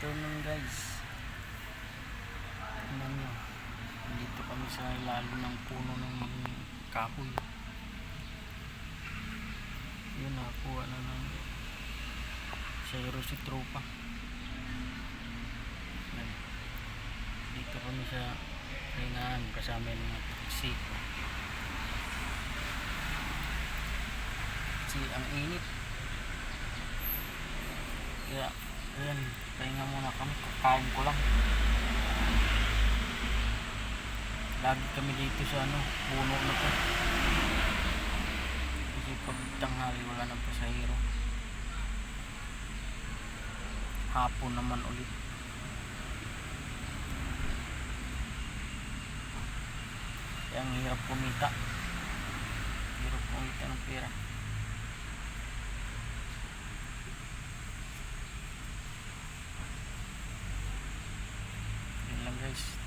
afternoon guys. Tingnan nyo, dito kami sa ilalim ng puno ng kahoy. Yun, nakuha na ng sayro si tropa. Yan. Dito kami sa hingaan kasama ng mga taxi kasi ang init, kaya ayan, pahinga muna kami, kakain ko lang. Lagi kami dito sa puno na to kasi pag tanghali wala nang pasahero, hapon naman ulit. Kaya ang hirap kumita ng pera. Yun lang guys.